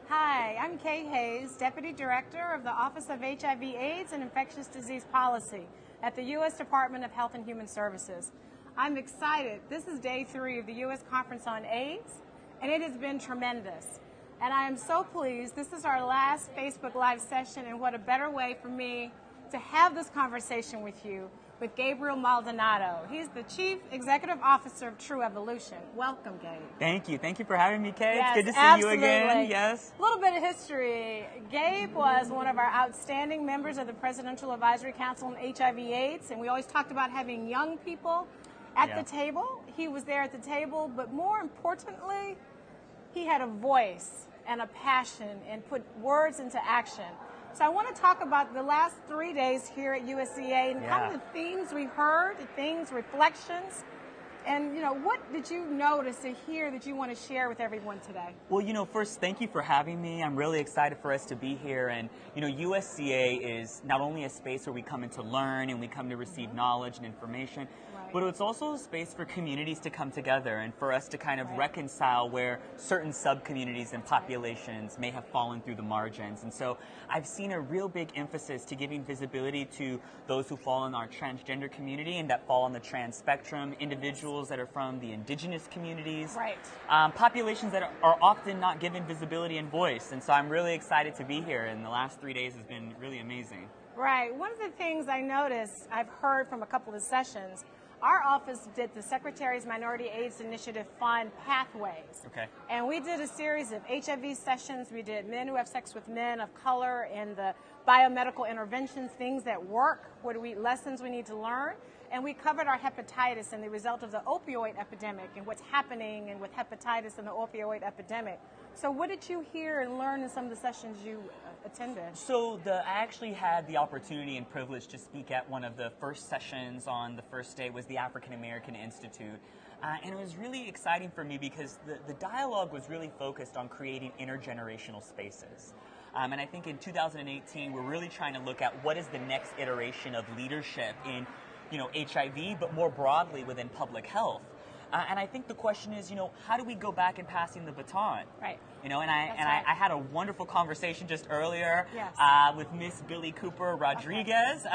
Hi, I'm Kaye, Deputy Director of the Office of HIV/AIDS and Infectious Disease Policy at the U.S. Department of Health and Human Services. I'm excited. This is day 3 of the U.S. Conference on AIDS, and it has been tremendous. And I am so pleased. This is our last Facebook Live session, and what a better way for me to have this conversation with you with Gabriel Maldonado. He's the Chief Executive Officer of TruEvolution. Welcome, Gabe. Thank you. Thank you for having me, Kaye. Yes, it's good to see absolutely. you again. Yes. A little bit of history. Gabe was one of our outstanding members of the Presidential Advisory Council on HIV/AIDS, and we always talked about having young people at the table. He was there at the table, but more importantly, he had a voice and a passion and put words into action. So I want to talk about the last 3 days here at USCA and kind of the themes we heard, the things, reflections, and what did you notice or hear that you want to share with everyone today? Well, first, thank you for having me. I'm really excited for us to be here. And, USCA is not only a space where we come in to learn and we come to receive knowledge and information, but it's also a space for communities to come together and for us to kind of reconcile where certain sub-communities and populations may have fallen through the margins. And so I've seen a real big emphasis to giving visibility to those who fall in our transgender community and that fall on the trans spectrum, individuals that are from the indigenous communities, populations that are often not given visibility and voice. And so I'm really excited to be here, and the last 3 days has been really amazing. Right. One of the things I noticed, I've heard from a couple of sessions, our office did the Secretary's Minority AIDS Initiative Fund Pathways. Okay. And we did a series of HIV sessions. We did men who have sex with men of color and the biomedical interventions, things that work, lessons we need to learn. And we covered our hepatitis and the result of the opioid epidemic and what's happening and with hepatitis and the opioid epidemic. So what did you hear and learn in some of the sessions you attended? So I actually had the opportunity and privilege to speak at one of the first sessions on the first day was the African American Institute. And it was really exciting for me because the dialogue was really focused on creating intergenerational spaces. And I think in 2018, we're really trying to look at what is the next iteration of leadership in HIV, but more broadly within public health. And I think the question is, how do we go back in passing the baton? Right. And I had a wonderful conversation just earlier with Miss Billy Cooper Rodriguez.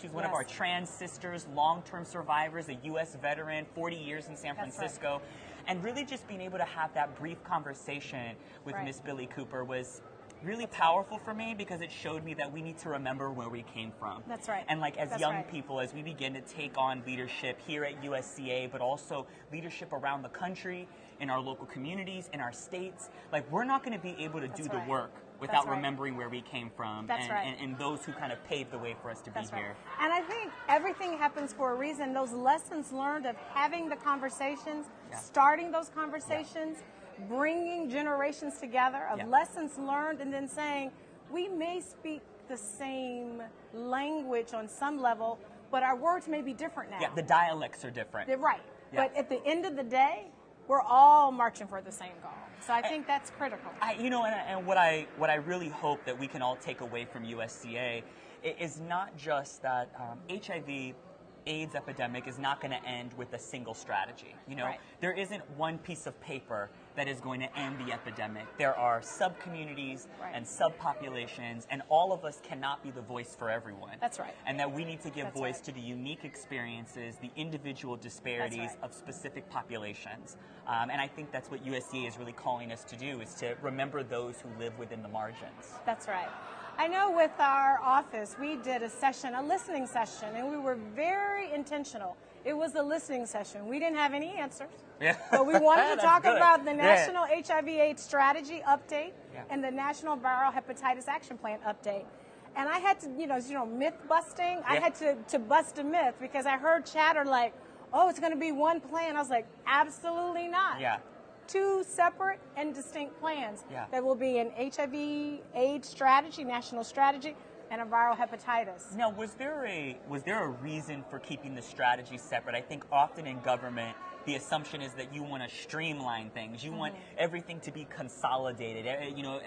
She's one of our trans sisters, long-term survivors, a U.S. veteran, 40 years in San Francisco. And really just being able to have that brief conversation with Miss Billy Cooper was really powerful for me because it showed me that we need to remember where we came from. That's right. And as young people, as we begin to take on leadership here at USCA, but also leadership around the country, in our local communities, in our states, we're not going to be able to do the work without remembering where we came from and those who kind of paved the way for us to be here. And I think everything happens for a reason. Those lessons learned of having the conversations, starting those conversations, bringing generations together of lessons learned, and then saying we may speak the same language on some level, but our words may be different now. Yeah, the dialects are different. They're right. Yeah. But at the end of the day, we're all marching for the same goal. So I think that's critical. And what I really hope that we can all take away from USCA is not just that HIV AIDS epidemic is not going to end with a single strategy. There isn't one piece of paper that is going to end the epidemic. There are sub-communities and sub-populations, and all of us cannot be the voice for everyone. That's right. And that we need to give voice to the unique experiences, the individual disparities of specific populations. And I think that's what USCA is really calling us to do, is to remember those who live within the margins. That's right. I know with our office, we did a listening session, and we were very intentional. It was a listening session. We didn't have any answers, but we wanted to talk about the National HIV/AIDS Strategy update and the National Viral Hepatitis Action Plan update. And I had to, myth busting, I had to bust a myth because I heard chatter like, oh, it's going to be one plan. I was like, absolutely not. Yeah. 2 separate and distinct plans. There will be an HIV/AIDS strategy, national strategy, and a viral hepatitis. Now, was there a reason for keeping the strategy separate? I think often in government, the assumption is that you want to streamline things. You want everything to be consolidated.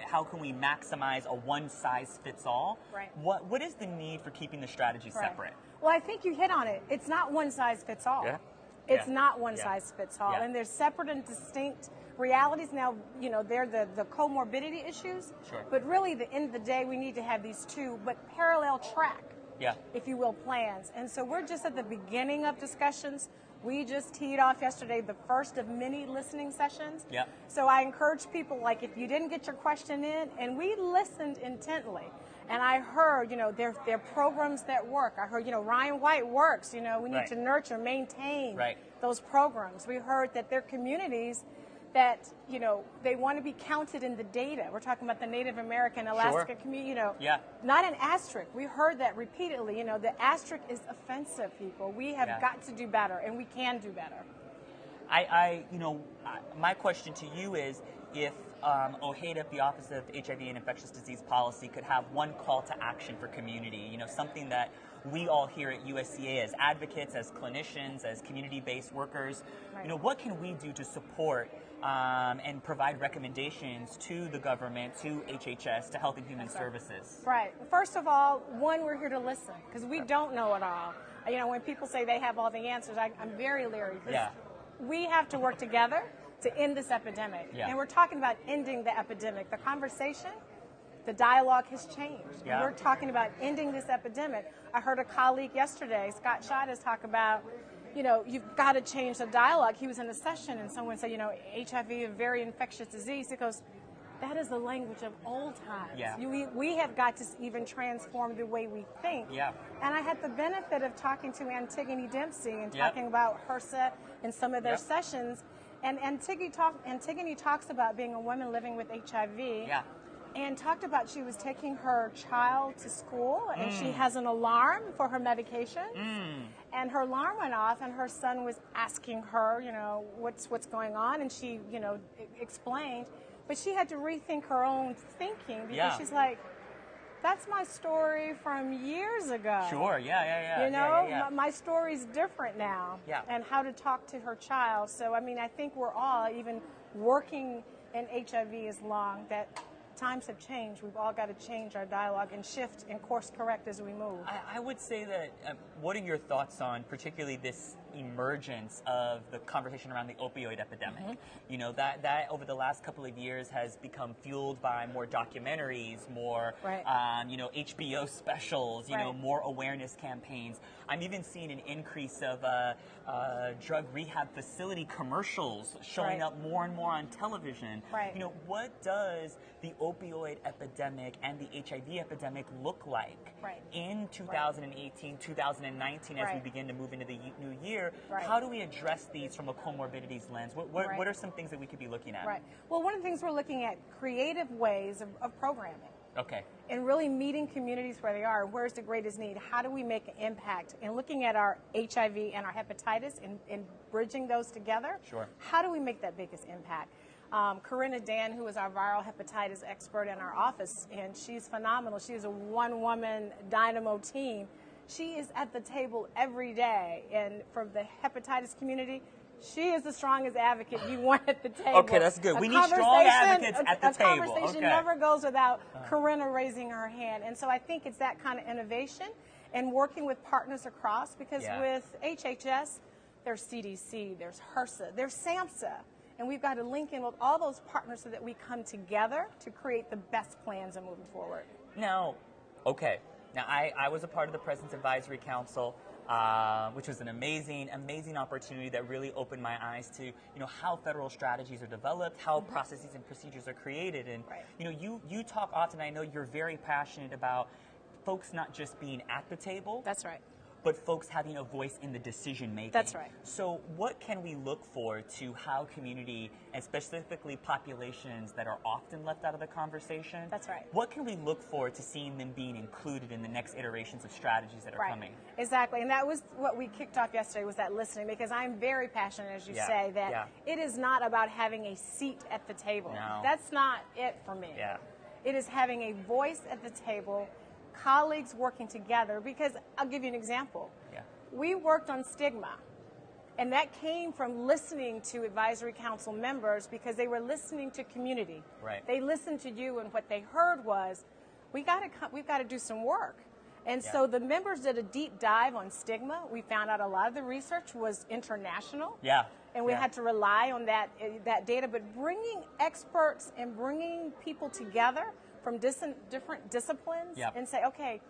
How can we maximize a one-size-fits-all? Right. What is the need for keeping the strategy separate? Well, I think you hit on it. It's not one size fits all. Yeah. It's not one size fits all. And there's separate and distinct realities now, you know, they're the comorbidity issues. Sure. But really, the end of the day, we need to have these two, but parallel track, if you will, plans. And so we're just at the beginning of discussions. We just teed off yesterday the first of many listening sessions. Yeah. So I encourage people, like, if you didn't get your question in, and we listened intently, and I heard, you know, there are programs that work. I heard, you know, Ryan White works. You know, we need to nurture, maintain those programs. We heard that there are communities that, you know, they want to be counted in the data. We're talking about the Native American Alaska community, you know, not an asterisk. We heard that repeatedly. You know, the asterisk is offensive, people. We have got to do better, and we can do better. My question to you is, if OHAIDP, the Office of HIV and Infectious Disease Policy, could have one call to action for community, you know, something that we all here at USCA as advocates, as clinicians, as community-based workers, you know, what can we do to support and provide recommendations to the government, to HHS, to Health and Human Services? Right. First of all, one, we're here to listen, because we don't know it all. You know, when people say they have all the answers, I'm very leery. We have to work together to end this epidemic. And we're talking about ending the epidemic. The conversation, the dialogue has changed. We're talking about ending this epidemic. I heard a colleague yesterday, Scott Chavez, talk about, you know, you've got to change the dialogue. He was in a session and someone said, you know, HIV is a very infectious disease. He goes, that is the language of old times. We have got to even transform the way we think. And I had the benefit of talking to Antigone Dempsey and talking about HRSA in some of their sessions. And Antigone talks about being a woman living with HIV. And talked about she was taking her child to school, and she has an alarm for her medication. And her alarm went off, and her son was asking her, you know, what's going on, and she, you know, explained. But she had to rethink her own thinking, because she's like, that's my story from years ago. You know, my story's different now. And how to talk to her child. So, I mean, I think we're all, even working in HIV as long, that times have changed. We've all got to change our dialogue and shift and course correct as we move. I would say that, what are your thoughts on particularly this emergence of the conversation around the opioid epidemic? You know, that over the last couple of years has become fueled by more documentaries, more, you know, HBO specials, you know, more awareness campaigns. I'm even seeing an increase of drug rehab facility commercials showing up more and more on television. You know, what does the opioid epidemic and the HIV epidemic look like in 2018, 2019, as we begin to move into the new year? How do we address these from a comorbidities lens? What are some things that we could be looking at? Well, one of the things we're looking at, creative ways of programming. And really meeting communities where they are. Where's the greatest need? How do we make an impact? And looking at our HIV and our hepatitis and bridging those together. How do we make that biggest impact? Corinna Dan, who is our viral hepatitis expert in our office, and she's phenomenal. She's a one-woman dynamo team. She is at the table every day, and from the hepatitis community, she is the strongest advocate you want at the table. Okay, that's good. We need strong advocates at the table. A conversation never goes without Corinna raising her hand. And so I think it's that kind of innovation and working with partners across, because with HHS, there's CDC, there's HRSA, there's SAMHSA. And we've got to link in with all those partners so that we come together to create the best plans and moving forward. Now, I was a part of the President's Advisory Council, which was an amazing opportunity that really opened my eyes to, you know, how federal strategies are developed, how processes and procedures are created. And, you know, you talk often, I know you're very passionate about folks not just being at the table. That's right. But folks having a voice in the decision making. That's right. So what can we look for to how community, and specifically populations that are often left out of the conversation? That's right. What can we look for to seeing them being included in the next iterations of strategies that are coming? Exactly. And that was what we kicked off yesterday, was that listening, because I'm very passionate, as you say, that it is not about having a seat at the table. That's not it for me. It is having a voice at the table, colleagues working together, because I'll give you an example. We worked on stigma, and that came from listening to advisory council members, because they were listening to community. They listened to you, and what they heard was, we've got to do some work. And so the members did a deep dive on stigma. We found out a lot of the research was international. Yeah. And we had to rely on that data. But bringing experts and bringing people together from different disciplines and say, okay,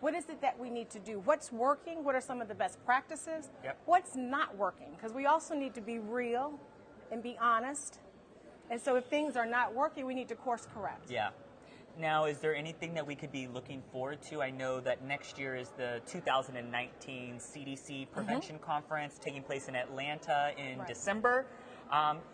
what is it that we need to do? What's working? What are some of the best practices? What's not working? Because we also need to be real and be honest. And so if things are not working, we need to course correct. Yeah. Now, is there anything that we could be looking forward to? I know that next year is the 2019 CDC Prevention Conference taking place in Atlanta in December.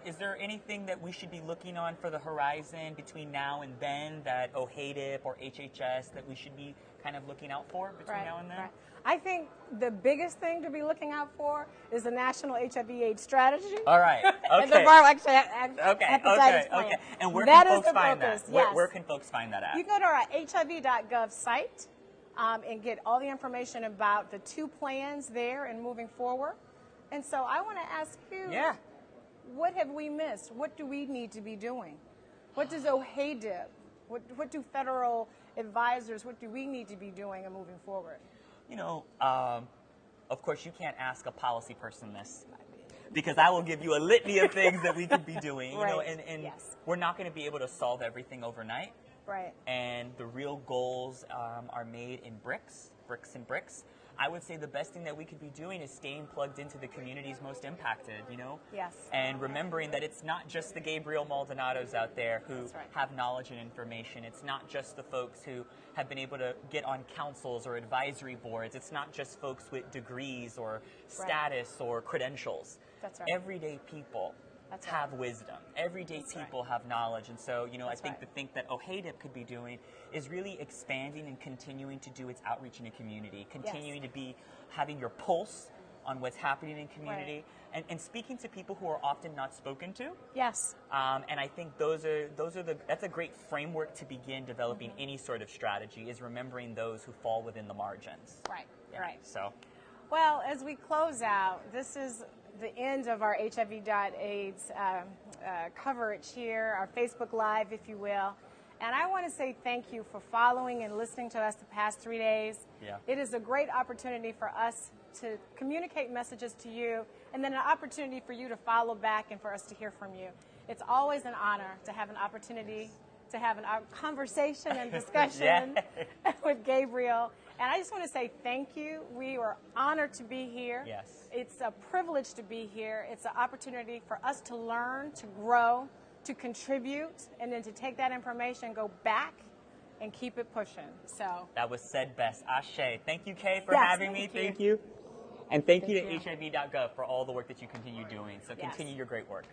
Is there anything that we should be looking on for the horizon between now and then that OHAIDP or HHS that we should be kind of looking out for between now and then? I think the biggest thing to be looking out for is the National HIV/AIDS Strategy. All right. Okay. And the viral hepatitis plan. And where can folks find that? Where can folks find that at? You can go to our HIV.gov site and get all the information about the 2 plans there and moving forward. And so I want to ask you, what have we missed? What do we need to be doing? What does OHAIDP, what do federal advisors, what do we need to be doing and moving forward? You know, of course, you can't ask a policy person this, because I will give you a litany of things that we could be doing. You know, and we're not going to be able to solve everything overnight. And the real goals are made in bricks and bricks. I would say the best thing that we could be doing is staying plugged into the communities most impacted, you know? And remembering that it's not just the Gabriel Maldonados out there who have knowledge and information. It's not just the folks who have been able to get on councils or advisory boards. It's not just folks with degrees or status or credentials. Everyday people have wisdom. Everyday people have knowledge. And so, you know, I think the thing that OHAIDP could be doing is really expanding and continuing to do its outreach in the community, continuing to be having your pulse on what's happening in community, and speaking to people who are often not spoken to. And I think that's a great framework to begin developing any sort of strategy, is remembering those who fall within the margins. So, well, as we close out, this is the end of our HIV.AIDS coverage here, our Facebook Live, if you will. And I want to say thank you for following and listening to us the past 3 days. It is a great opportunity for us to communicate messages to you, and then an opportunity for you to follow back and for us to hear from you. It's always an honor to have an opportunity to have a conversation and discussion with Gabriel. And I just want to say thank you. We are honored to be here. It's a privilege to be here. It's an opportunity for us to learn, to grow, to contribute, and then to take that information, go back, and keep it pushing. So that was said best. Ashe. Thank you, Kaye, for having me. Thank you. And thank you to HIV.gov for all the work that you continue doing. So continue your great work.